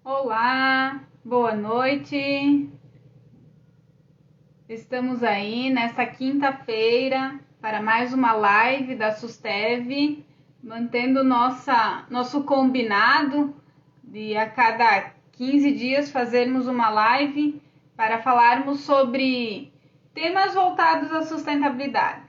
Olá, boa noite. Estamos aí nessa quinta-feira para mais uma live da Sustev, mantendo nosso combinado de a cada 15 dias fazermos uma live para falarmos sobre temas voltados à sustentabilidade.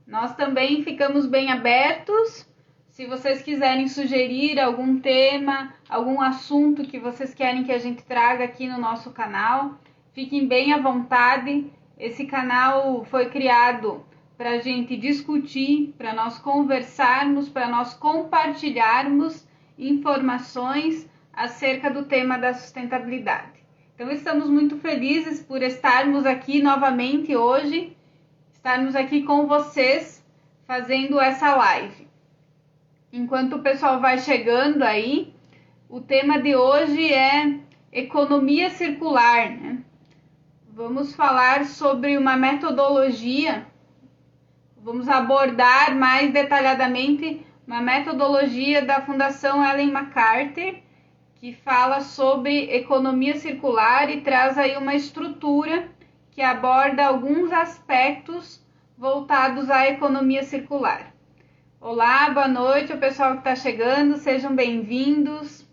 Nós também ficamos bem abertos. Se vocês quiserem sugerir algum tema, algum assunto que vocês querem que a gente traga aqui no nosso canal, fiquem bem à vontade. Esse canal foi criado para a gente discutir, para nós conversarmos, para nós compartilharmos informações acerca do tema da sustentabilidade. Então, estamos muito felizes por estarmos aqui novamente hoje, estarmos aqui com vocês fazendo essa live. Enquanto o pessoal vai chegando aí, o tema de hoje é economia circular, né? Vamos falar sobre uma metodologia, vamos abordar mais detalhadamente uma metodologia da Fundação Ellen MacArthur, que fala sobre economia circular e traz aí uma estrutura que aborda alguns aspectos voltados à economia circular. Olá, boa noite ao pessoal que está chegando, sejam bem-vindos.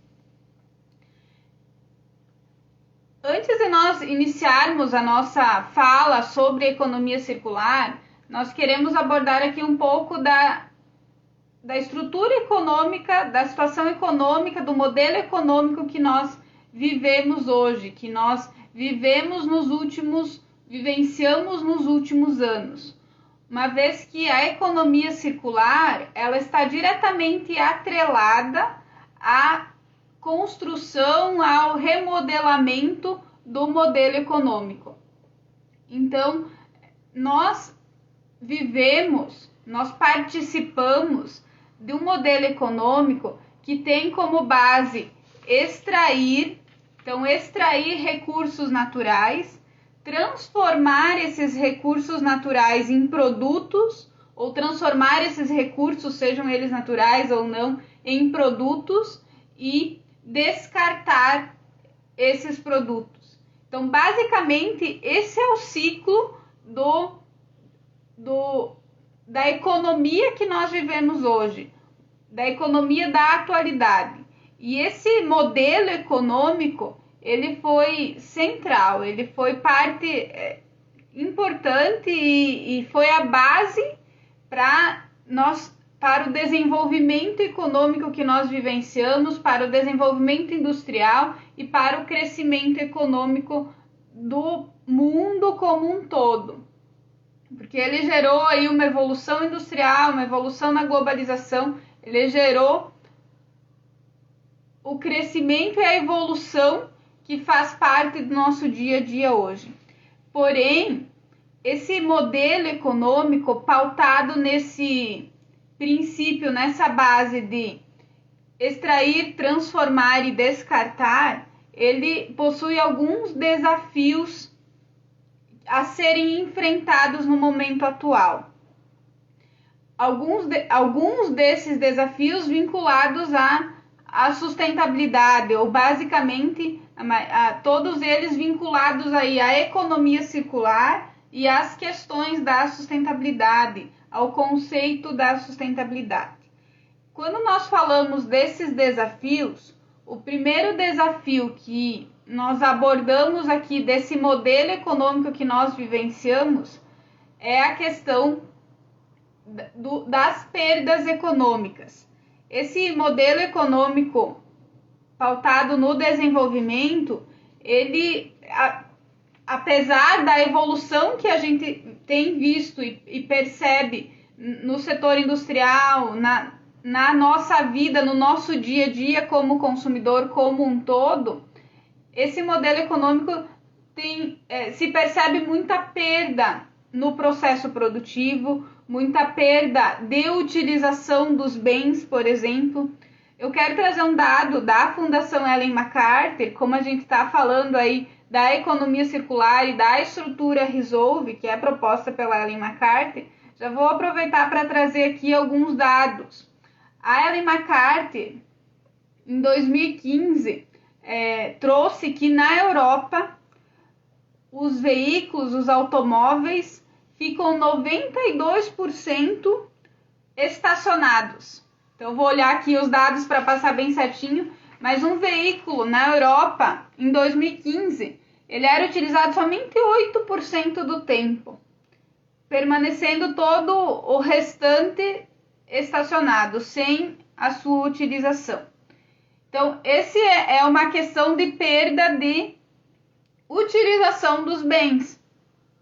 Antes de nós iniciarmos a nossa fala sobre economia circular, nós queremos abordar aqui um pouco da estrutura econômica, da situação econômica, do modelo econômico que nós vivemos hoje, que nós vivenciamos nos últimos anos. Uma vez que a economia circular, ela está diretamente atrelada à construção, ao remodelamento do modelo econômico. Então, nós participamos de um modelo econômico que tem como base extrair recursos naturais, transformar esses recursos naturais em produtos, ou transformar esses recursos, sejam eles naturais ou não, em produtos e descartar esses produtos. Então, basicamente, esse é o ciclo da economia que nós vivemos hoje, da economia da atualidade. E esse modelo econômico, ele foi central, ele foi parte importante e foi a base para o desenvolvimento econômico que nós vivenciamos, para o desenvolvimento industrial e para o crescimento econômico do mundo como um todo. Porque ele gerou aí uma evolução industrial, uma evolução na globalização, ele gerou o crescimento e a evolução que faz parte do nosso dia a dia hoje. Porém, esse modelo econômico pautado nesse princípio, nessa base de extrair, transformar e descartar, ele possui alguns desafios a serem enfrentados no momento atual. Alguns desses desafios vinculados à sustentabilidade, ou basicamente todos eles vinculados aí à economia circular e às questões da sustentabilidade, ao conceito da sustentabilidade. Quando nós falamos desses desafios, o primeiro desafio que nós abordamos aqui desse modelo econômico que nós vivenciamos é a questão das perdas econômicas. Esse modelo econômico pautado no desenvolvimento, ele, apesar da evolução que a gente tem visto e percebe no setor industrial, na nossa vida, no nosso dia a dia como consumidor como um todo, esse modelo econômico se percebe muita perda no processo produtivo, muita perda de utilização dos bens, por exemplo. Eu quero trazer um dado da Fundação Ellen MacArthur, como a gente está falando aí da economia circular e da estrutura Resolve, que é proposta pela Ellen MacArthur. Já vou aproveitar para trazer aqui alguns dados. A Ellen MacArthur, em 2015, trouxe que na Europa os veículos, os automóveis, ficam 92% estacionados. Então, eu vou olhar aqui os dados para passar bem certinho, mas um veículo na Europa, em 2015, ele era utilizado somente 8% do tempo, permanecendo todo o restante estacionado, sem a sua utilização. Então, esse é uma questão de perda de utilização dos bens.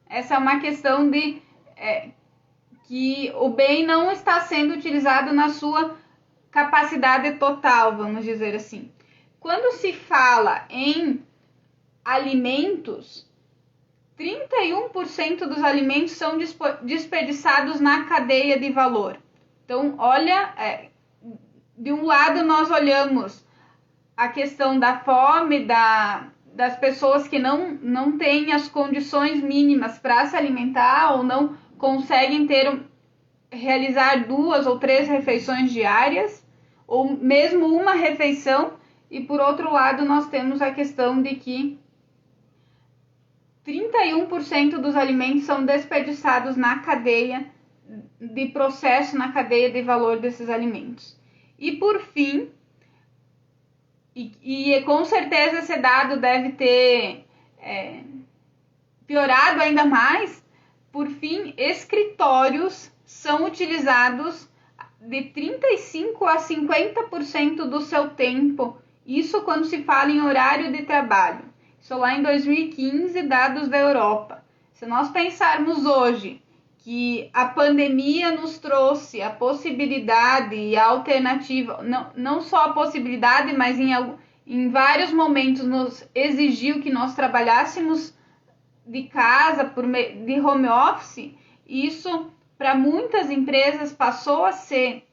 Essa é uma questão de que o bem não está sendo utilizado na sua capacidade total, vamos dizer assim. Quando se fala em alimentos, 31% dos alimentos são desperdiçados na cadeia de valor. Então, olha, de um lado nós olhamos a questão da fome, das pessoas que não têm as condições mínimas para se alimentar ou não conseguem realizar 2 ou 3 refeições diárias, ou mesmo uma refeição, e por outro lado nós temos a questão de que 31% dos alimentos são desperdiçados na cadeia de processo, na cadeia de valor desses alimentos. E por fim, e com certeza esse dado deve ter piorado ainda mais, por fim, escritórios são utilizados de 35% a 50% do seu tempo, isso quando se fala em horário de trabalho. Isso lá em 2015, dados da Europa. Se nós pensarmos hoje que a pandemia nos trouxe a possibilidade e a alternativa, não só a possibilidade, mas em vários momentos nos exigiu que nós trabalhássemos de casa, de home office, isso para muitas empresas passou a ser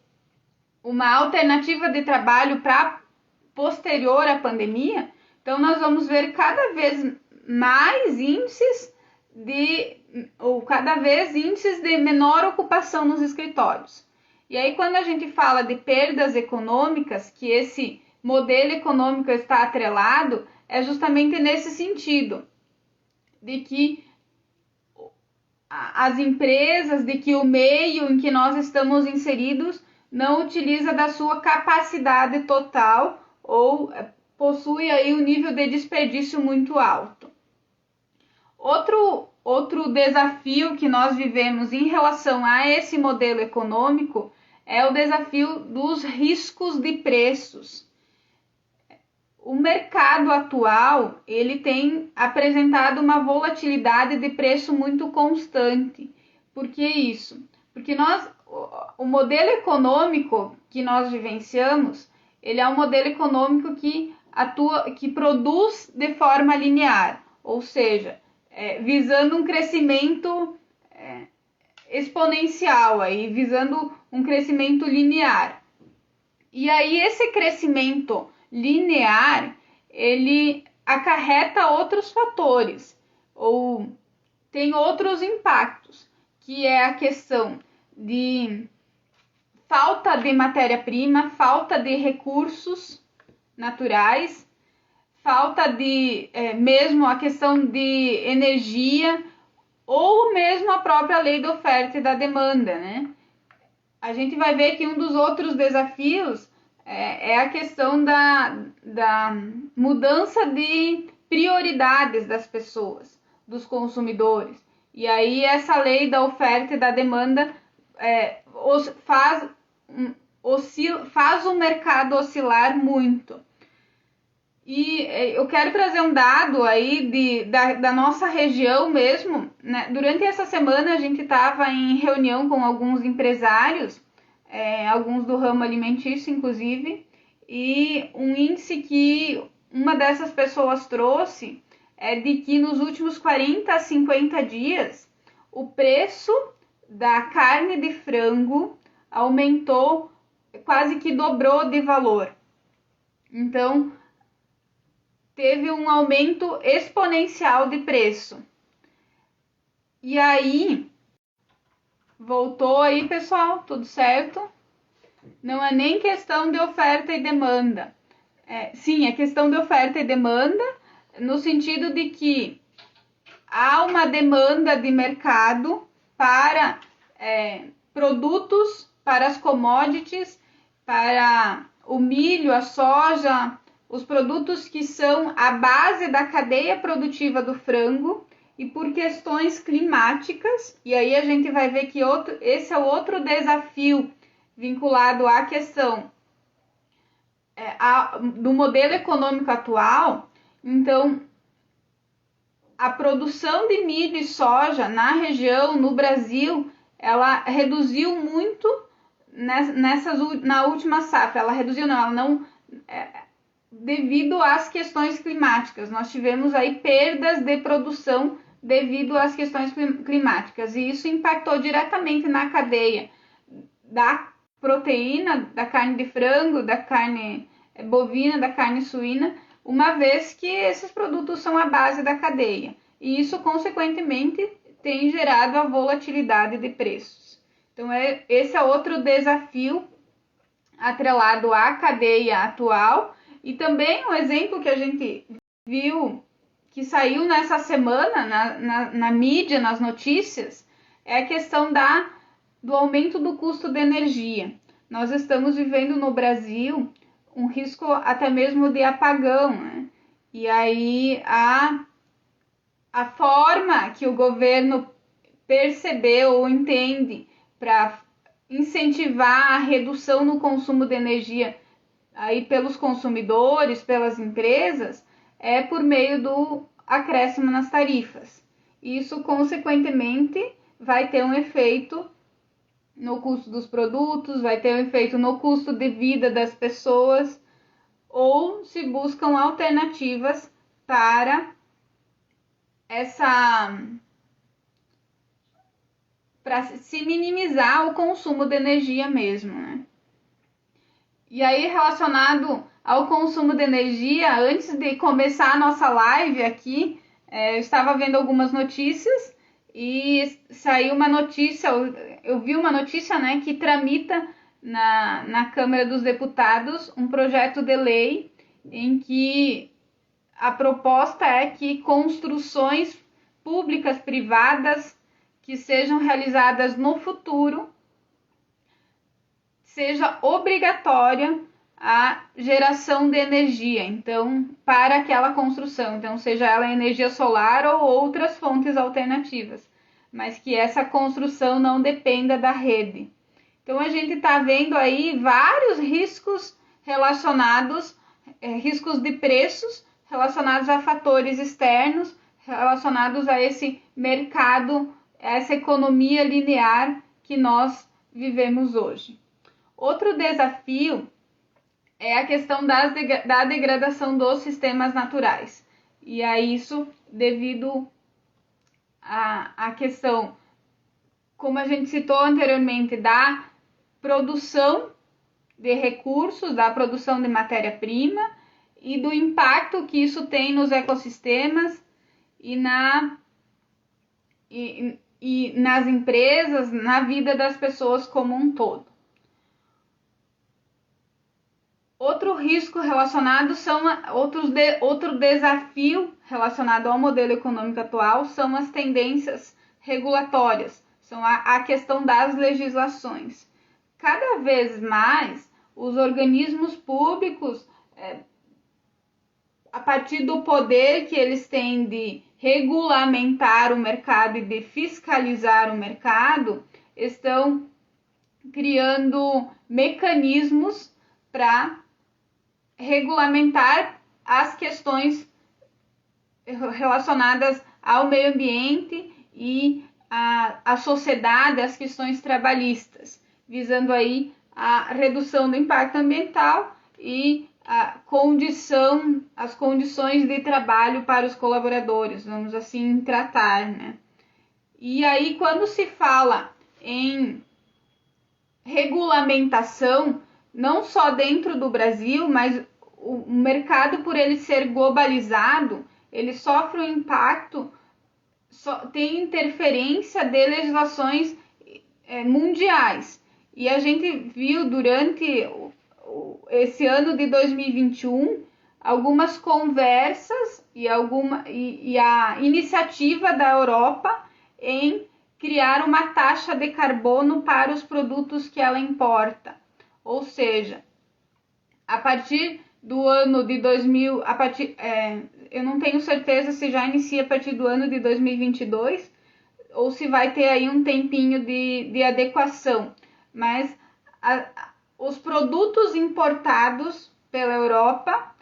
uma alternativa de trabalho para posterior à pandemia. Então nós vamos ver cada vez mais índices de menor ocupação nos escritórios. E aí quando a gente fala de perdas econômicas, que esse modelo econômico está atrelado, é justamente nesse sentido, de que as empresas, de que o meio em que nós estamos inseridos não utiliza da sua capacidade total ou possui aí um nível de desperdício muito alto. Outro desafio que nós vivemos em relação a esse modelo econômico é o desafio dos riscos de preços. O mercado atual, ele tem apresentado uma volatilidade de preço muito constante. Por que isso? Porque o modelo econômico que nós vivenciamos, ele é um modelo econômico que produz de forma linear, ou seja, visando um crescimento exponencial, aí, visando um crescimento linear. E aí esse crescimento linear, ele acarreta outros fatores, ou tem outros impactos, que é a questão de falta de matéria-prima, falta de recursos naturais, falta de mesmo a questão de energia, ou mesmo a própria lei da oferta e da demanda, né? A gente vai ver que um dos outros desafios é a questão da mudança de prioridades das pessoas, dos consumidores. E aí essa lei da oferta e da demanda faz o mercado oscilar muito. E eu quero trazer um dado aí da nossa região mesmo, né? Durante essa semana a gente estava em reunião com alguns empresários, alguns do ramo alimentício inclusive, e um índice que uma dessas pessoas trouxe é de que nos últimos 40 a 50 dias o preço da carne de frango aumentou, quase que dobrou de valor. Então, teve um aumento exponencial de preço. E aí, voltou aí, pessoal, tudo certo? Não é nem questão de oferta e demanda. Sim, é questão de oferta e demanda, no sentido de que há uma demanda de mercado para produtos, para as commodities, para o milho, a soja, os produtos que são a base da cadeia produtiva do frango, e por questões climáticas, e aí a gente vai ver que esse é outro desafio vinculado à questão do modelo econômico atual. Então, a produção de milho e soja na região, no Brasil, ela reduziu muito na última safra. Ela reduziu, não, ela não... devido às questões climáticas. Nós tivemos aí perdas de produção devido às questões climáticas, e isso impactou diretamente na cadeia da proteína, da carne de frango, da carne bovina, da carne suína, uma vez que esses produtos são a base da cadeia. E isso, consequentemente, tem gerado a volatilidade de preços. Então, esse é outro desafio atrelado à cadeia atual. E também um exemplo que a gente viu, que saiu nessa semana na mídia, nas notícias, é a questão do aumento do custo de energia. Nós estamos vivendo no Brasil um risco até mesmo de apagão, né? E aí a forma que o governo percebeu ou entende para incentivar a redução no consumo de energia aí pelos consumidores, pelas empresas, é por meio do acréscimo nas tarifas. Isso, consequentemente, vai ter um efeito no custo dos produtos, vai ter um efeito no custo de vida das pessoas, ou se buscam alternativas para se minimizar o consumo de energia mesmo, né? E aí, relacionado ao consumo de energia, antes de começar a nossa live aqui, eu estava vendo algumas notícias e saiu uma notícia, eu vi uma notícia, né, que tramita na Câmara dos Deputados um projeto de lei em que a proposta é que construções públicas, privadas, que sejam realizadas no futuro, seja obrigatória a geração de energia, então, para aquela construção, então, seja ela energia solar ou outras fontes alternativas, mas que essa construção não dependa da rede. Então, a gente está vendo aí vários riscos relacionados, riscos de preços, relacionados a fatores externos, relacionados a esse mercado, essa economia linear que nós vivemos hoje. Outro desafio é a questão da degradação dos sistemas naturais. E a isso devido à questão, como a gente citou anteriormente, da produção de recursos, da produção de matéria-prima e do impacto que isso tem nos ecossistemas e nas empresas, na vida das pessoas como um todo. Outro risco relacionado outro desafio relacionado ao modelo econômico atual são as tendências regulatórias, são a questão das legislações. Cada vez mais os organismos públicos, a partir do poder que eles têm de regulamentar o mercado e de fiscalizar o mercado, estão criando mecanismos para regulamentar as questões relacionadas ao meio ambiente e à sociedade, as questões trabalhistas, visando aí a redução do impacto ambiental e as condições de trabalho para os colaboradores, vamos assim tratar, né? E aí, quando se fala em regulamentação, não só dentro do Brasil, mas o mercado, por ele ser globalizado, ele sofre um impacto, tem interferência de legislações mundiais. E a gente viu durante esse ano de 2021, algumas conversas e a iniciativa da Europa em criar uma taxa de carbono para os produtos que ela importa. Ou seja, a partir do ano de 2000, eu não tenho certeza se já inicia a partir do ano de 2022 ou se vai ter aí um tempinho de adequação, mas os produtos importados pela Europa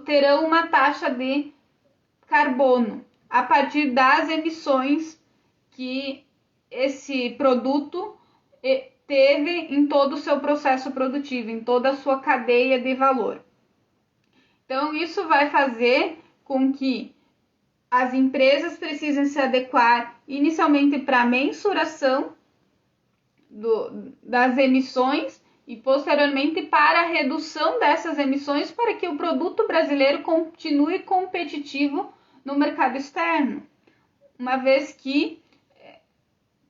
terão uma taxa de carbono a partir das emissões que esse produto teve em todo o seu processo produtivo, em toda a sua cadeia de valor. Então, isso vai fazer com que as empresas precisem se adequar inicialmente para a mensuração das emissões e posteriormente para a redução dessas emissões para que o produto brasileiro continue competitivo no mercado externo. Uma vez que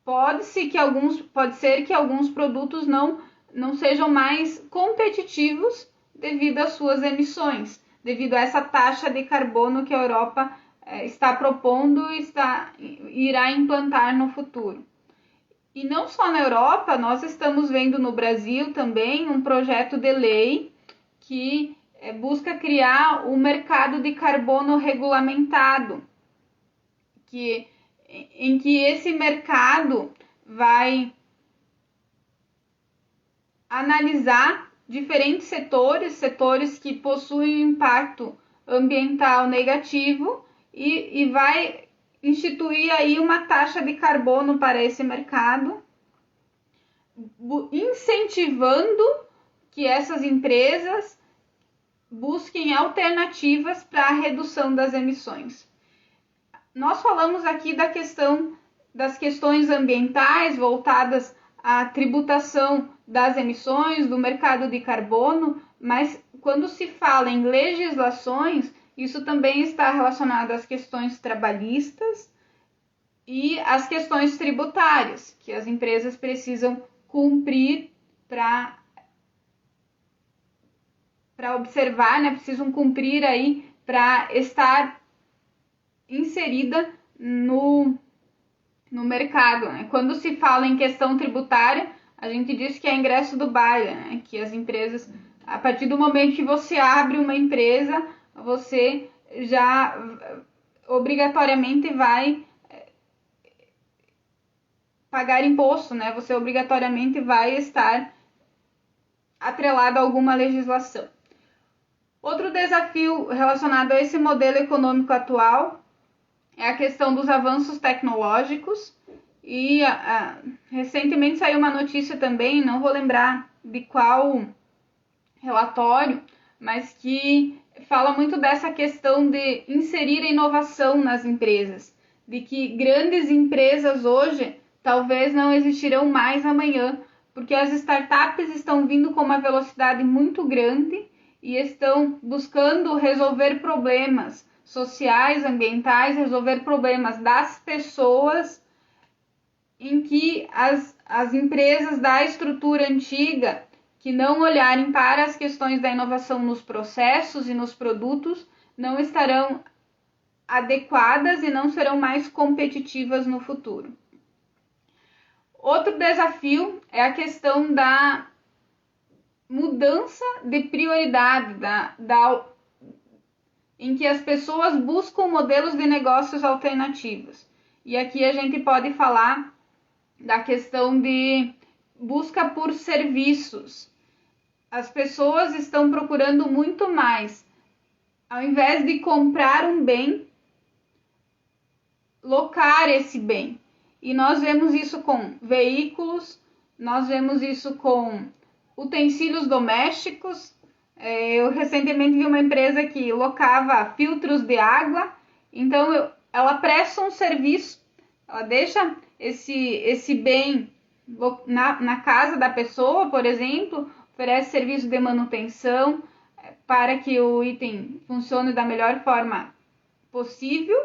pode ser que alguns produtos não sejam mais competitivos devido às suas emissões, devido a essa taxa de carbono que a Europa está propondo e irá implantar no futuro. E não só na Europa, nós estamos vendo no Brasil também um projeto de lei que busca criar um mercado de carbono regulamentado, em que esse mercado vai analisar diferentes setores que possuem impacto ambiental negativo e vai instituir aí uma taxa de carbono para esse mercado, incentivando que essas empresas busquem alternativas para a redução das emissões. Nós falamos aqui das questões ambientais voltadas à tributação das emissões, do mercado de carbono, mas quando se fala em legislações, isso também está relacionado às questões trabalhistas e às questões tributárias, que as empresas precisam cumprir para observar, né? Precisam cumprir aí para estar inserida no mercado, né? Quando se fala em questão tributária, a gente diz que é ingresso do baile, né? Que as empresas, a partir do momento que você abre uma empresa, você já obrigatoriamente vai pagar imposto, né? Você obrigatoriamente vai estar atrelado a alguma legislação. Outro desafio relacionado a esse modelo econômico atual é a questão dos avanços tecnológicos e recentemente saiu uma notícia também, não vou lembrar de qual relatório, mas que fala muito dessa questão de inserir a inovação nas empresas, de que grandes empresas hoje talvez não existirão mais amanhã, porque as startups estão vindo com uma velocidade muito grande e estão buscando resolver problemas sociais, ambientais, resolver problemas das pessoas, em que as empresas da estrutura antiga, que não olharem para as questões da inovação nos processos e nos produtos, não estarão adequadas e não serão mais competitivas no futuro. Outro desafio é a questão da mudança de prioridade, em que as pessoas buscam modelos de negócios alternativos. E aqui a gente pode falar da questão de busca por serviços. As pessoas estão procurando muito mais, ao invés de comprar um bem, locar esse bem. E nós vemos isso com veículos, nós vemos isso com utensílios domésticos. Eu recentemente vi uma empresa que locava filtros de água, então ela presta um serviço, ela deixa esse bem na casa da pessoa, por exemplo, oferece serviço de manutenção para que o item funcione da melhor forma possível,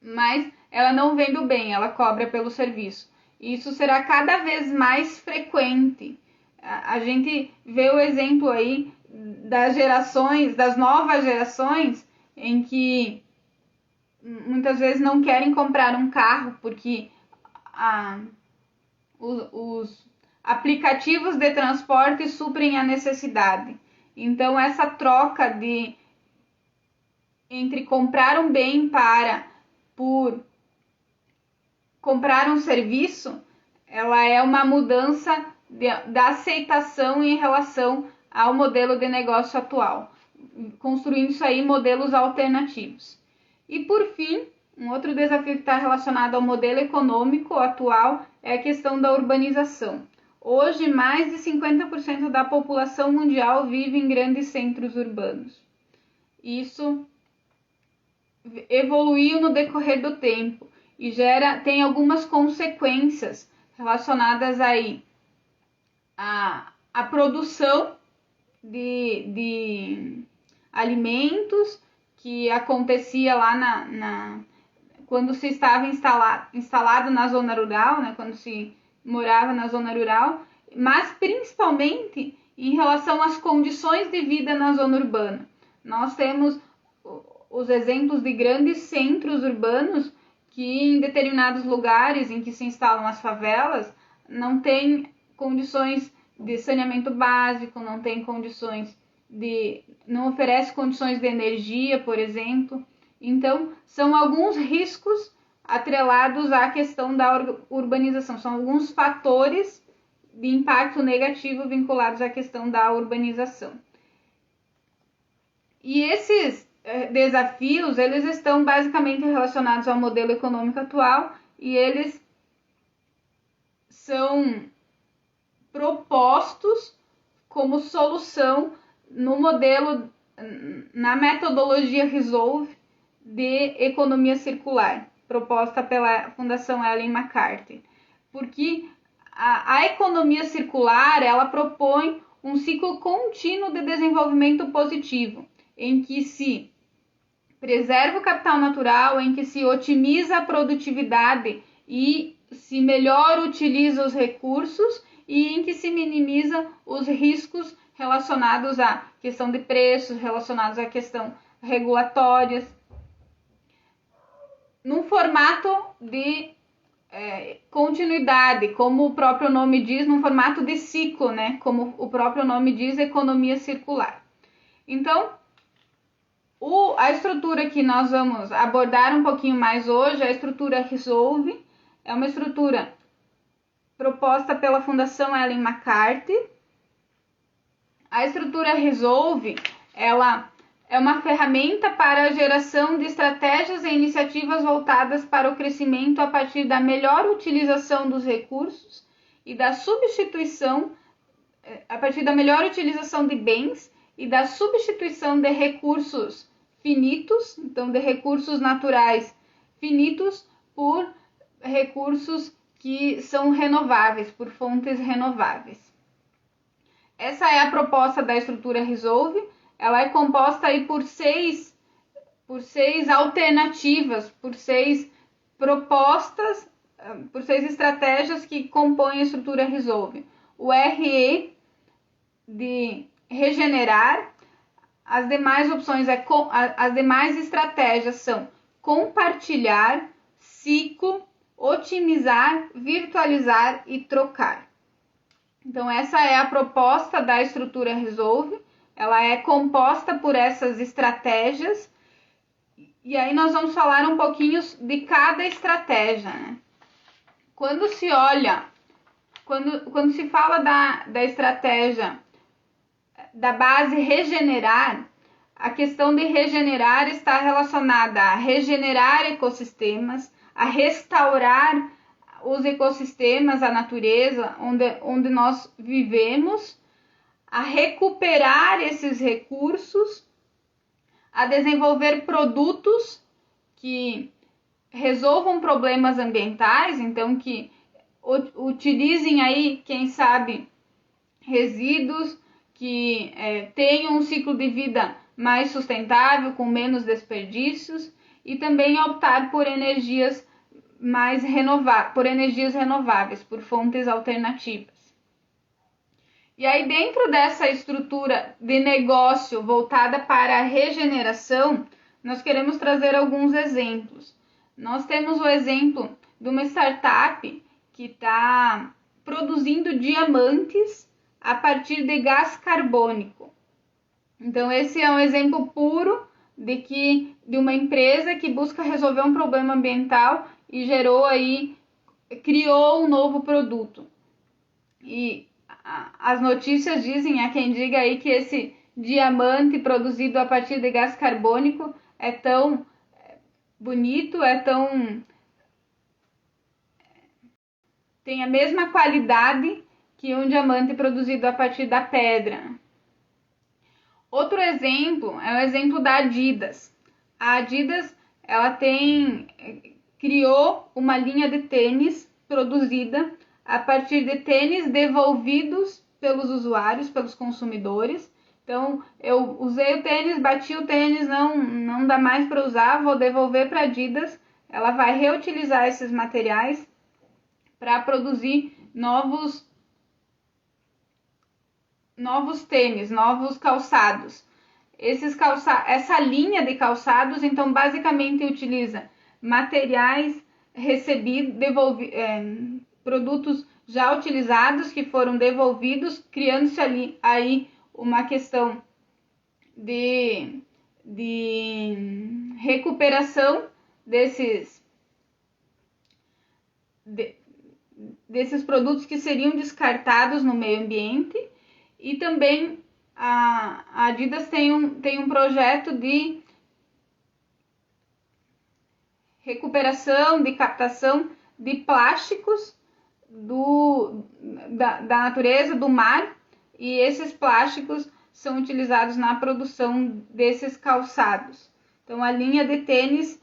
mas ela não vende o bem, ela cobra pelo serviço. Isso será cada vez mais frequente, A gente vê o exemplo aí das gerações, das novas gerações, em que muitas vezes não querem comprar um carro porque os aplicativos de transporte suprem a necessidade. Então, essa troca entre comprar um bem por comprar um serviço, ela é uma mudança da aceitação em relação ao modelo de negócio atual, construindo isso aí modelos alternativos. E por fim, um outro desafio que está relacionado ao modelo econômico atual é a questão da urbanização. Hoje, mais de 50% da população mundial vive em grandes centros urbanos. Isso evoluiu no decorrer do tempo e tem algumas consequências relacionadas aí à produção de alimentos que acontecia lá quando se estava instalado na zona rural, né, quando se morava na zona rural, mas principalmente em relação às condições de vida na zona urbana. Nós temos os exemplos de grandes centros urbanos que em determinados lugares em que se instalam as favelas não tem condições de saneamento básico, não oferece condições de energia, por exemplo. Então, são alguns riscos atrelados à questão da urbanização, são alguns fatores de impacto negativo vinculados à questão da urbanização. E esses desafios, eles estão basicamente relacionados ao modelo econômico atual e eles são propostos como solução no modelo, na metodologia Resolve de economia circular, proposta pela Fundação Ellen MacArthur. Porque a economia circular, ela propõe um ciclo contínuo de desenvolvimento positivo, em que se preserva o capital natural, em que se otimiza a produtividade e se melhor utiliza os recursos e em que se minimiza os riscos relacionados à questão de preços, relacionados à questão regulatórias, num formato de continuidade, como o próprio nome diz, num formato de ciclo, né? Como o próprio nome diz, economia circular. Então, a estrutura que nós vamos abordar um pouquinho mais hoje, a estrutura Resolve, é uma estrutura proposta pela Fundação Ellen MacArthur. A estrutura Resolve, ela é uma ferramenta para a geração de estratégias e iniciativas voltadas para o crescimento a partir da melhor utilização dos recursos e da substituição, a partir da melhor utilização de bens e da substituição de recursos finitos, então de recursos naturais finitos, por recursos que são renováveis, por fontes renováveis. Essa é a proposta da estrutura Resolve. Ela é composta aí por seis alternativas, por 6 propostas, por 6 estratégias que compõem a estrutura Resolve. O RE de regenerar, as demais opções, as demais estratégias são compartilhar, ciclo, otimizar, virtualizar e trocar. Então, essa é a proposta da estrutura Resolve. Ela é composta por essas estratégias. E aí nós vamos falar um pouquinho de cada estratégia, né? Quando se olha, quando se fala da estratégia da base regenerar, a questão de regenerar está relacionada a regenerar ecossistemas, a restaurar os ecossistemas, a natureza onde nós vivemos, a recuperar esses recursos, a desenvolver produtos que resolvam problemas ambientais, então que utilizem aí, quem sabe, resíduos, que tenham um ciclo de vida mais sustentável, com menos desperdícios, e também optar por energias renováveis, por fontes alternativas. E aí, dentro dessa estrutura de negócio voltada para a regeneração, nós queremos trazer alguns exemplos. Nós temos o exemplo de uma startup que está produzindo diamantes a partir de gás carbônico. Então, esse é um exemplo puro de uma empresa que busca resolver um problema ambiental e criou um novo produto. E as notícias dizem, há quem diga aí que esse diamante produzido a partir de gás carbônico é tão bonito, tem a mesma qualidade que um diamante produzido a partir da pedra. Outro exemplo é o exemplo da Adidas. A Adidas, ela criou uma linha de tênis produzida a partir de tênis devolvidos pelos usuários, pelos consumidores. Então, eu usei o tênis, bati o tênis, não dá mais para usar, vou devolver para a Adidas. Ela vai reutilizar esses materiais para produzir novos tênis, novos calçados. Essa linha de calçados, então, basicamente utiliza materiais recebidos, produtos já utilizados que foram devolvidos, criando-se aí uma questão de recuperação desses produtos que seriam descartados no meio ambiente. E também a Adidas tem um projeto de recuperação, de captação de plásticos da natureza, do mar, e esses plásticos são utilizados na produção desses calçados. Então, a linha de tênis,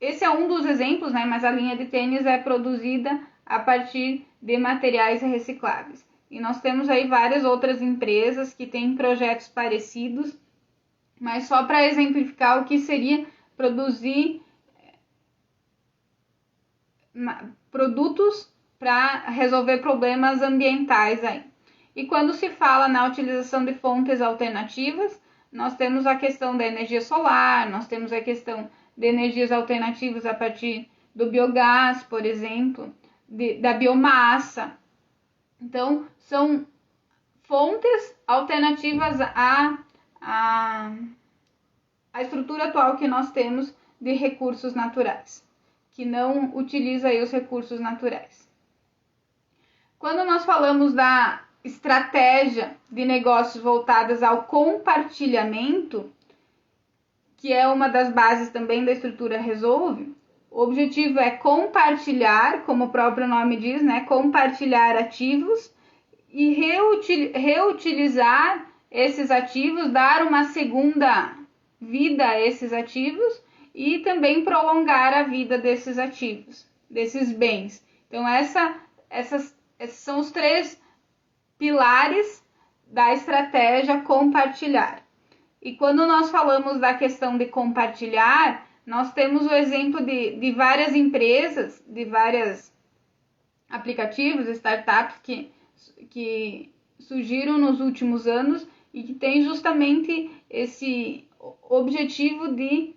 esse é um dos exemplos, né? Mas a linha de tênis é produzida a partir de materiais recicláveis. E nós temos aí várias outras empresas que têm projetos parecidos, mas só para exemplificar o que seria produzir produtos para resolver problemas ambientais aí. E quando se fala na utilização de fontes alternativas, nós temos a questão da energia solar, nós temos a questão de energias alternativas a partir do biogás, por exemplo, da biomassa. Então, são fontes alternativas à estrutura atual que nós temos de recursos naturais, que não utiliza aí os recursos naturais. Quando nós falamos da estratégia de negócios voltadas ao compartilhamento, que é uma das bases também da estrutura Resolve, o objetivo é compartilhar, como o próprio nome diz, né? Compartilhar ativos e reutilizar esses ativos, dar uma segunda vida a esses ativos e também prolongar a vida desses ativos, desses bens. Então, esses são os 3 pilares da estratégia compartilhar. E quando nós falamos da questão de compartilhar, nós temos o exemplo de várias empresas, de vários aplicativos, startups que surgiram nos últimos anos e que têm justamente esse objetivo de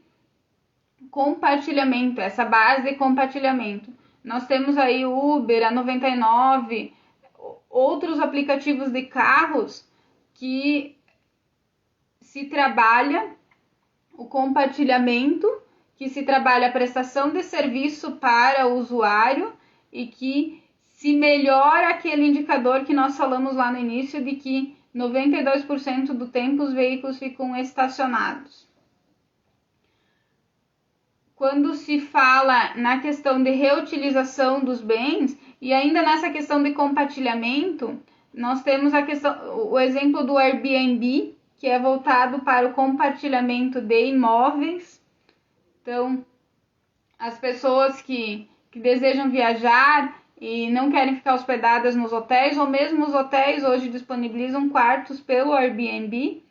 compartilhamento, essa base de compartilhamento. Nós temos aí o Uber, a 99, outros aplicativos de carros que se trabalha o compartilhamento, que se trabalha a prestação de serviço para o usuário e que se melhora aquele indicador que nós falamos lá no início de que 92% do tempo os veículos ficam estacionados. Quando se fala na questão de reutilização dos bens e ainda nessa questão de compartilhamento, nós temos o exemplo do Airbnb, que é voltado para o compartilhamento de imóveis. Então, as pessoas que desejam viajar e não querem ficar hospedadas nos hotéis, ou mesmo os hotéis hoje disponibilizam quartos pelo Airbnb,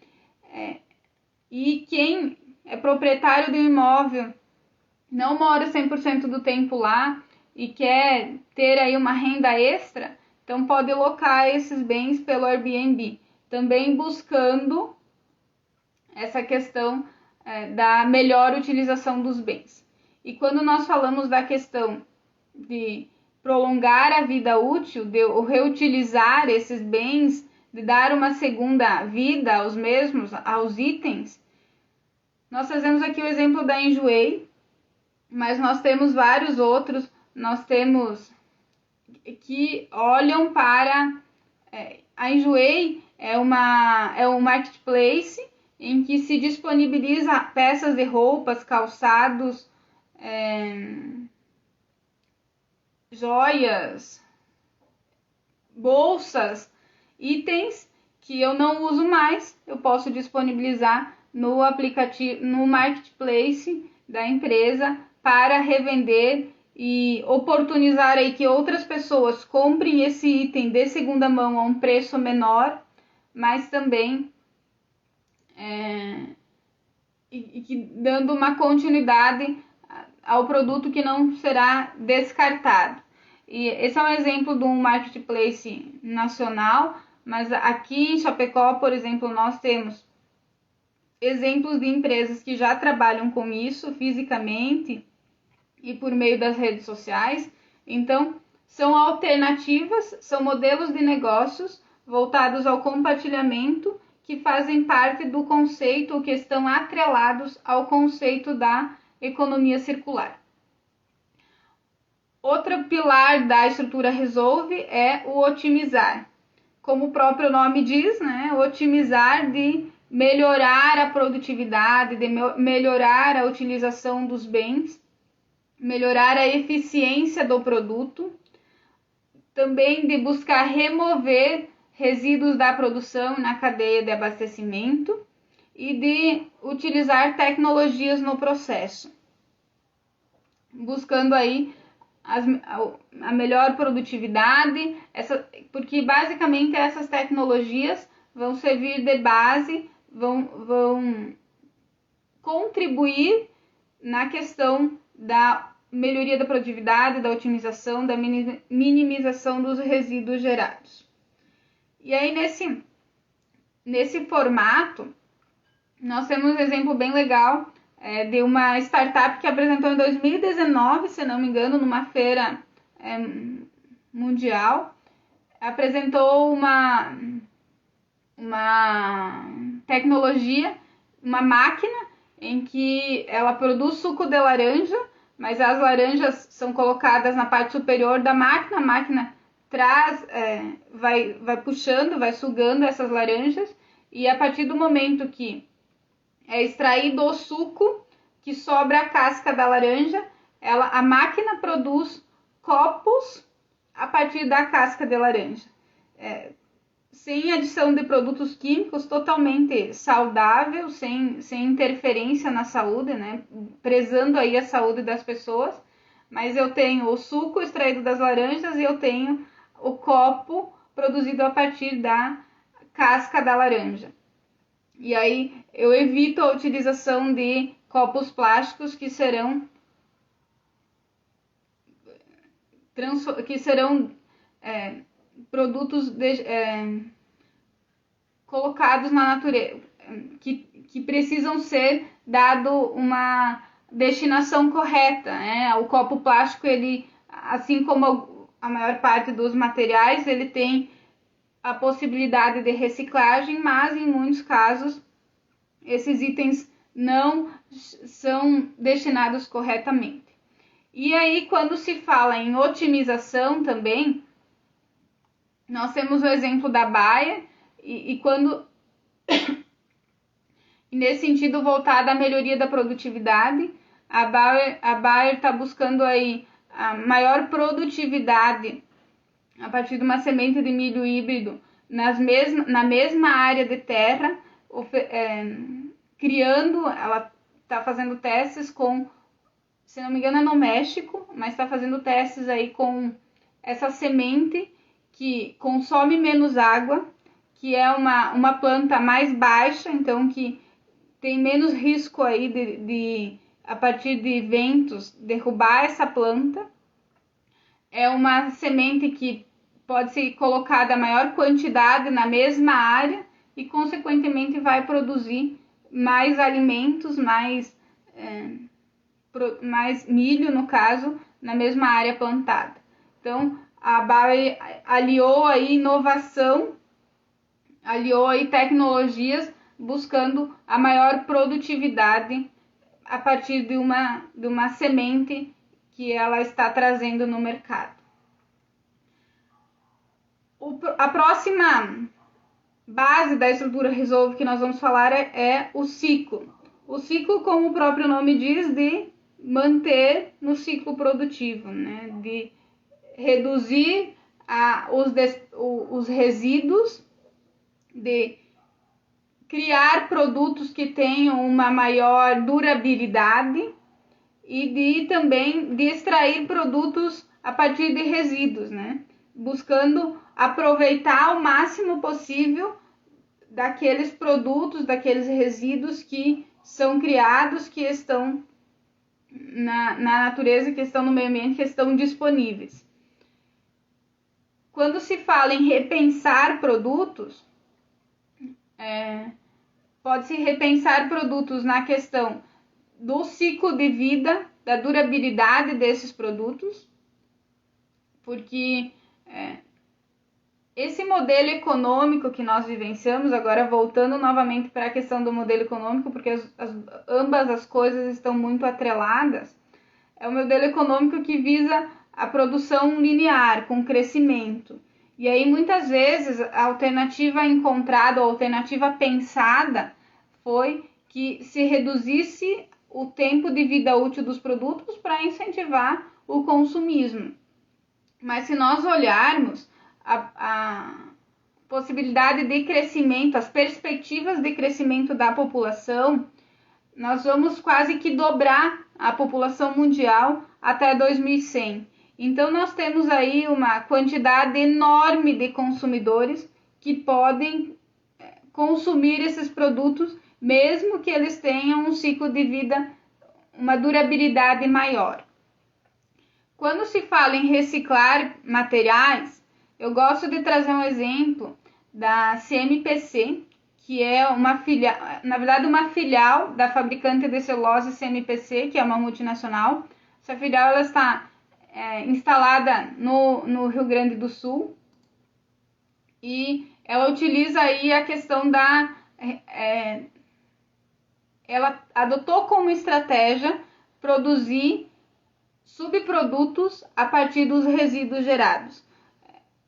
e quem é proprietário de um imóvel não mora 100% do tempo lá e quer ter aí uma renda extra, então Então pode locar esses bens pelo Airbnb, também buscando essa questão da melhor utilização dos bens. E quando nós falamos da questão de prolongar a vida útil, de reutilizar esses bens, de dar uma segunda vida aos mesmos, aos itens, nós fazemos aqui o exemplo da Enjoei, mas nós temos vários outros, nós temos que olham para... a Enjoei é um marketplace em que se disponibiliza peças de roupas, calçados, joias, bolsas, itens que eu não uso mais, eu posso disponibilizar no aplicativo, no marketplace da empresa para revender e oportunizar aí que outras pessoas comprem esse item de segunda mão a um preço menor, mas também dando uma continuidade ao produto que não será descartado. E esse é um exemplo de um marketplace nacional, mas aqui em Chapecó, por exemplo, nós temos exemplos de empresas que já trabalham com isso fisicamente e por meio das redes sociais. Então, são alternativas, são modelos de negócios voltados ao compartilhamento que fazem parte do conceito, que estão atrelados ao conceito da economia circular. Outro pilar da estrutura Resolve é o otimizar. Como o próprio nome diz, né? Otimizar de melhorar a produtividade, de melhorar a utilização dos bens, melhorar a eficiência do produto, também de buscar remover resíduos da produção na cadeia de abastecimento e de utilizar tecnologias no processo, buscando aí a melhor produtividade, porque basicamente essas tecnologias vão servir de base, vão contribuir na questão da melhoria da produtividade, da otimização, da minimização dos resíduos gerados. E aí nesse formato, nós temos um exemplo bem legal de uma startup que apresentou em 2019, se não me engano, numa feira mundial, apresentou uma tecnologia, uma máquina em que ela produz suco de laranja, mas as laranjas são colocadas na parte superior da máquina, a máquina vai puxando, vai sugando essas laranjas, e a partir do momento que é extraído o suco, que sobra a casca da laranja, a máquina produz copos a partir da casca de laranja. Sem adição de produtos químicos, totalmente saudável, sem interferência na saúde, né? Prezando aí a saúde das pessoas. Mas eu tenho o suco extraído das laranjas e eu tenho o copo produzido a partir da casca da laranja. E aí eu evito a utilização de copos plásticos que serão produtos colocados na natureza, que precisam ser dado uma destinação correta, né? O copo plástico, ele, assim como a maior parte dos materiais, ele tem a possibilidade de reciclagem, mas em muitos casos esses itens não são destinados corretamente. E aí, quando se fala em otimização também, nós temos o exemplo da Bayer, e quando nesse sentido voltado à melhoria da produtividade, a Bayer está buscando aí a maior produtividade a partir de uma semente de milho híbrido na mesma área de terra, ela está fazendo testes com, se não me engano é no México, mas está fazendo testes aí com essa semente que consome menos água, que é uma planta mais baixa, então que tem menos risco aí de a partir de ventos derrubar essa planta. É uma semente que pode ser colocada a maior quantidade na mesma área e, consequentemente, vai produzir mais alimentos, mais milho, no caso, na mesma área plantada. Então, a BAE aliou aí inovação, aliou aí tecnologias, buscando a maior produtividade a partir de uma semente que ela está trazendo no mercado. A próxima base da estrutura Resolve que nós vamos falar é o ciclo. O ciclo, como o próprio nome diz, de manter no ciclo produtivo, né? De reduzir os resíduos, de criar produtos que tenham uma maior durabilidade e também de extrair produtos a partir de resíduos, né? Buscando aproveitar ao máximo possível daqueles produtos, daqueles resíduos que são criados, que estão na natureza, que estão no meio ambiente, que estão disponíveis. Quando se fala em repensar produtos, pode-se repensar produtos na questão do ciclo de vida, da durabilidade desses produtos, porque esse modelo econômico que nós vivenciamos, agora voltando novamente para a questão do modelo econômico, porque ambas as coisas estão muito atreladas, é um modelo econômico que visa a produção linear, com crescimento. E aí, muitas vezes, a alternativa encontrada, a alternativa pensada, foi que se reduzisse o tempo de vida útil dos produtos para incentivar o consumismo. Mas se nós olharmos a possibilidade de crescimento, as perspectivas de crescimento da população, nós vamos quase que dobrar a população mundial até 2100. Então, nós temos aí uma quantidade enorme de consumidores que podem consumir esses produtos, mesmo que eles tenham um ciclo de vida, uma durabilidade maior. Quando se fala em reciclar materiais, eu gosto de trazer um exemplo da CMPC, que é uma filial da fabricante de celulose CMPC, que é uma multinacional. Essa filial ela está instalada no Rio Grande do Sul e ela utiliza aí a questão ela adotou como estratégia produzir subprodutos a partir dos resíduos gerados.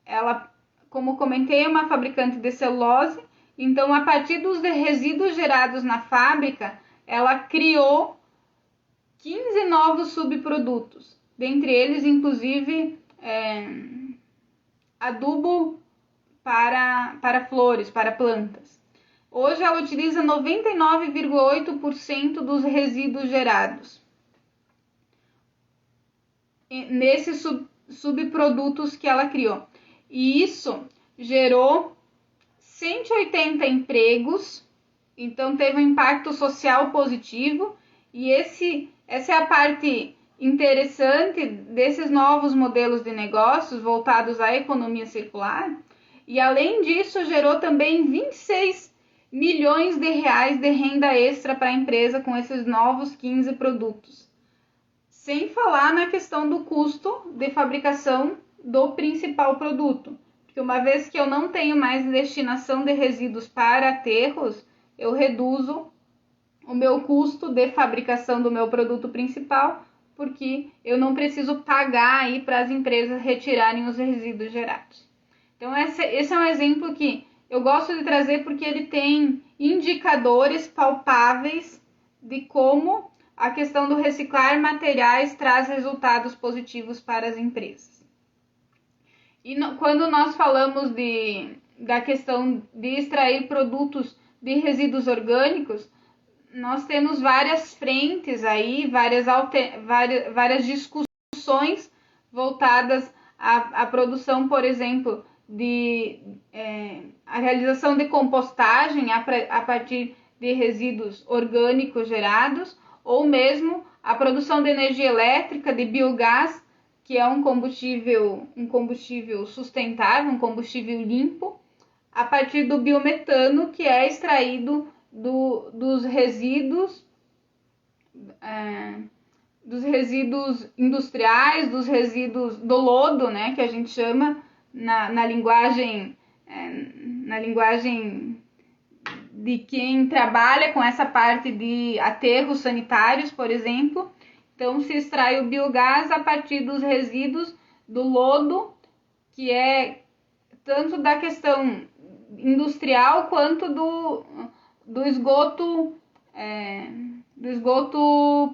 Ela, como comentei, é uma fabricante de celulose, então a partir dos resíduos gerados na fábrica, ela criou 15 novos subprodutos, dentre eles, inclusive, adubo para flores, para plantas. Hoje ela utiliza 99,8% dos resíduos gerados nesses subprodutos que essa criou. E isso gerou 180 empregos, então teve um impacto social positivo. E essa é a parte interessante desses novos modelos de negócios voltados à economia circular. E além disso, gerou também 26 milhões de reais de renda extra para a empresa com esses novos 15 produtos. Sem falar na questão do custo de fabricação do principal produto. Porque uma vez que eu não tenho mais destinação de resíduos para aterros, eu reduzo o meu custo de fabricação do meu produto principal, porque eu não preciso pagar aí para as empresas retirarem os resíduos gerados. Então esse é um exemplo que eu gosto de trazer porque ele tem indicadores palpáveis de como a questão do reciclar materiais traz resultados positivos para as empresas. E quando nós falamos da questão de extrair produtos de resíduos orgânicos, nós temos várias frentes aí, várias discussões voltadas à produção, por exemplo, a realização de compostagem a partir de resíduos orgânicos gerados, ou mesmo a produção de energia elétrica, de biogás, que é um combustível sustentável, um combustível limpo, a partir do biometano, que é extraído dos resíduos industriais, dos resíduos do lodo, né, que a gente chama na linguagem de quem trabalha com essa parte de aterros sanitários, por exemplo. Então, se extrai o biogás a partir dos resíduos do lodo, que é tanto da questão industrial quanto do esgoto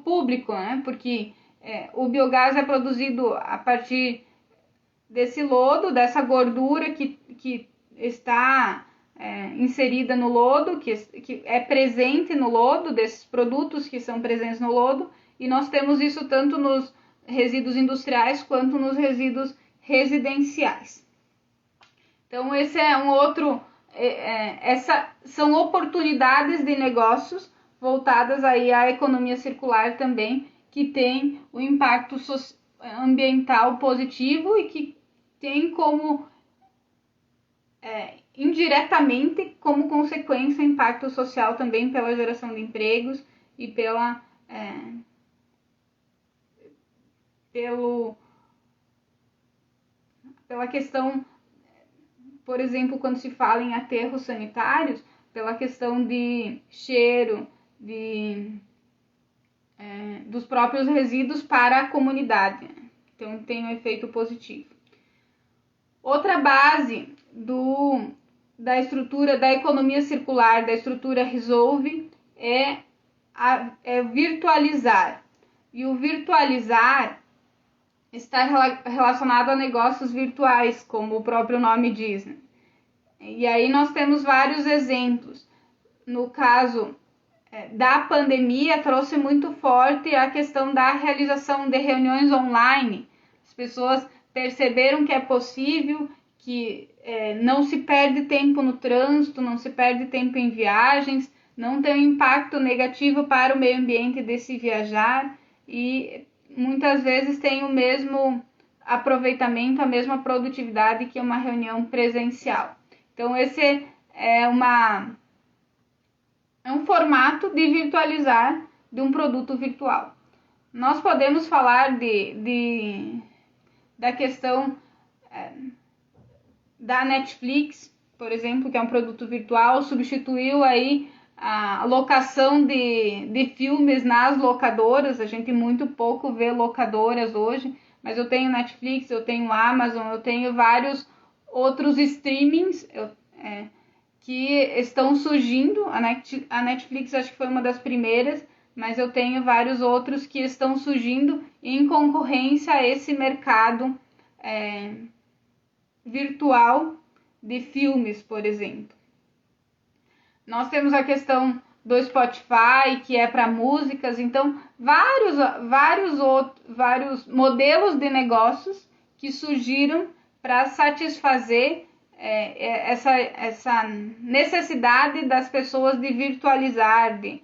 público, né? Porque o biogás é produzido a partir desse lodo, dessa gordura que está inserida no lodo, que é presente no lodo, desses produtos que são presentes no lodo, e nós temos isso tanto nos resíduos industriais quanto nos resíduos residenciais. Então, esse é um outro... são oportunidades de negócios voltadas aí à economia circular também, que tem o impacto ambiental positivo e que tem como... indiretamente, como consequência, impacto social também pela geração de empregos e pela questão, por exemplo, quando se fala em aterros sanitários, pela questão de cheiro, dos próprios resíduos para a comunidade. Então, tem um efeito positivo. Outra base da estrutura da economia circular, da estrutura Resolve, é virtualizar. E o virtualizar está relacionado a negócios virtuais, como o próprio nome diz. E aí nós temos vários exemplos. No caso da pandemia, trouxe muito forte a questão da realização de reuniões online. As pessoas perceberam que é possível, que não se perde tempo no trânsito, não se perde tempo em viagens, não tem um impacto negativo para o meio ambiente de se viajar e muitas vezes tem o mesmo aproveitamento, a mesma produtividade que uma reunião presencial. Então, esse é um formato de virtualizar de um produto virtual. Nós podemos falar da questão da Netflix, por exemplo, que é um produto virtual, substituiu aí a locação de filmes nas locadoras. A gente muito pouco vê locadoras hoje, mas eu tenho Netflix, eu tenho Amazon, eu tenho vários outros streamings que estão surgindo. A Netflix acho que foi uma das primeiras, mas eu tenho vários outros que estão surgindo em concorrência a esse mercado virtual de filmes, por exemplo. Nós temos a questão do Spotify, que é para músicas. Então, vários modelos de negócios que surgiram para satisfazer essa necessidade das pessoas de virtualizar, de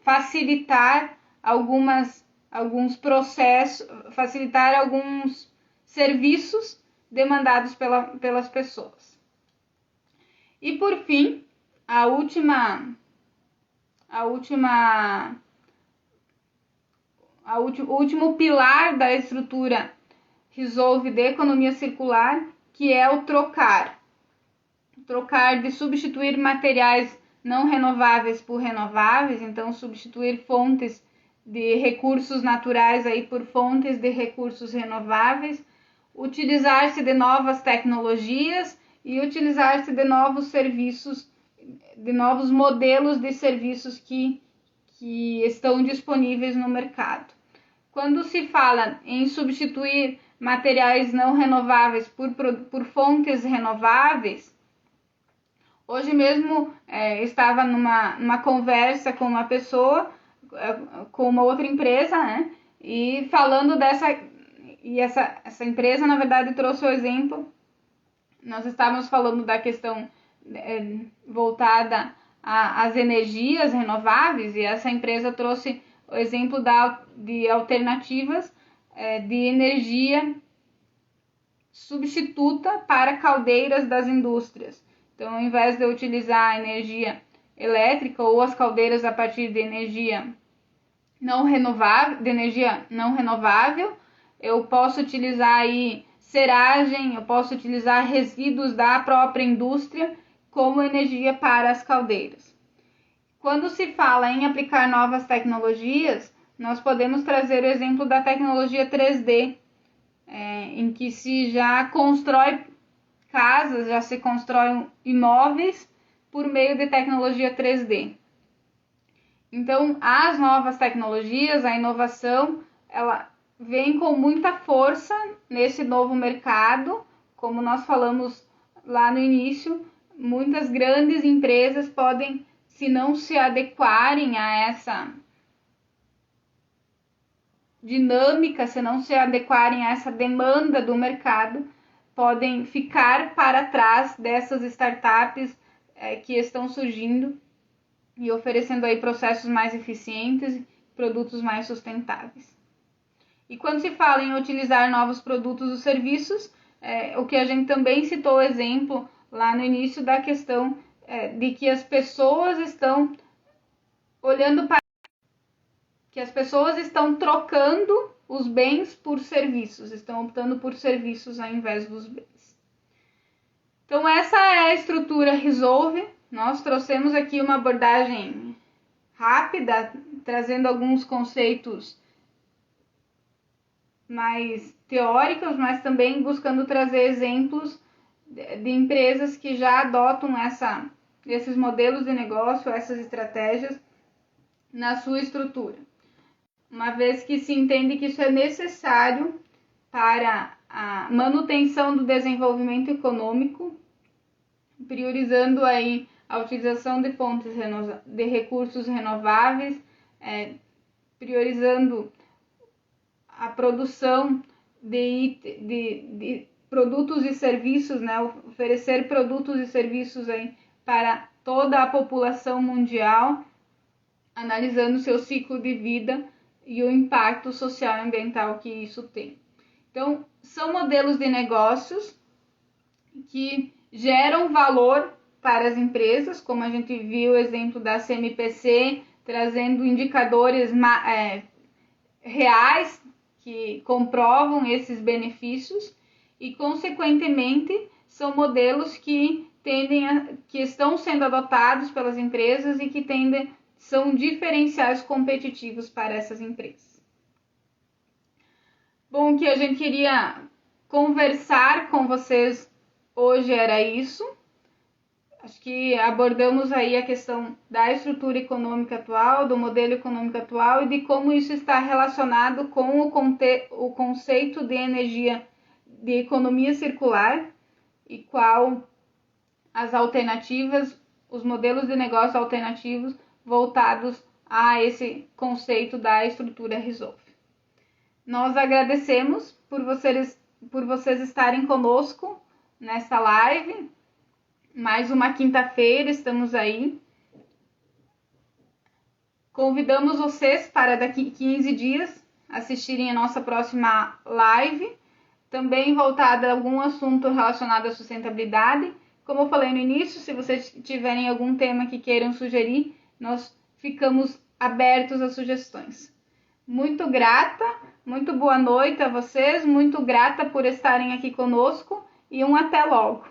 facilitar alguns processos, facilitar alguns serviços demandados pelas pessoas. E por fim, o último pilar da estrutura Resolve de economia circular, que é o trocar de substituir materiais não renováveis por renováveis, então substituir fontes de recursos naturais aí por fontes de recursos renováveis, utilizar-se de novas tecnologias e utilizar-se de novos serviços, de novos modelos de serviços que estão disponíveis no mercado. Quando se fala em substituir materiais não renováveis por fontes renováveis, hoje mesmo estava numa conversa com uma pessoa, com uma outra empresa, né? E falando essa empresa, na verdade, trouxe o exemplo. Nós estávamos falando da questão voltada às energias renováveis, e essa empresa trouxe o exemplo de alternativas de energia substituta para caldeiras das indústrias. Então, ao invés de eu utilizar a energia elétrica ou as caldeiras a partir de energia não renovável, eu posso utilizar aí seragem, eu posso utilizar resíduos da própria indústria como energia para as caldeiras. Quando se fala em aplicar novas tecnologias, nós podemos trazer o exemplo da tecnologia 3D, em que se já constrói casas, já se constroem imóveis por meio de tecnologia 3D. Então, as novas tecnologias, a inovação, ela vem com muita força nesse novo mercado. Como nós falamos lá no início, muitas grandes empresas podem, se não se adequarem a essa dinâmica, se não se adequarem a essa demanda do mercado, podem ficar para trás dessas startups que estão surgindo e oferecendo aí processos mais eficientes e produtos mais sustentáveis. E quando se fala em utilizar novos produtos ou serviços, o que a gente também citou o exemplo lá no início da questão de que as pessoas estão olhando para que as pessoas estão trocando os bens por serviços, estão optando por serviços ao invés dos bens. Então essa é a estrutura Resolve. Nós trouxemos aqui uma abordagem rápida, trazendo alguns conceitos mais teóricos, mas também buscando trazer exemplos de empresas que já adotam esses modelos de negócio, essas estratégias na sua estrutura. Uma vez que se entende que isso é necessário para a manutenção do desenvolvimento econômico, priorizando aí a utilização de fontes de recursos renováveis, priorizando a produção de produtos e serviços, né? Oferecer produtos e serviços aí para toda a população mundial, analisando seu ciclo de vida e o impacto social e ambiental que isso tem. Então, são modelos de negócios que geram valor para as empresas, como a gente viu o exemplo da CMPC, trazendo indicadores reais que comprovam esses benefícios e, consequentemente, são modelos que estão sendo adotados pelas empresas e que são diferenciais competitivos para essas empresas. Bom, o que a gente queria conversar com vocês hoje era isso. Acho que abordamos aí a questão da estrutura econômica atual, do modelo econômico atual e de como isso está relacionado com o conceito de energia, de economia circular e qual as alternativas, os modelos de negócio alternativos voltados a esse conceito da estrutura Resolve. Nós agradecemos por vocês estarem conosco nessa live. Mais uma quinta-feira, estamos aí. Convidamos vocês para daqui 15 dias assistirem a nossa próxima live, também voltada a algum assunto relacionado à sustentabilidade. Como eu falei no início, se vocês tiverem algum tema que queiram sugerir, nós ficamos abertos a sugestões. Muito grata, muito boa noite a vocês, muito grata por estarem aqui conosco e até logo.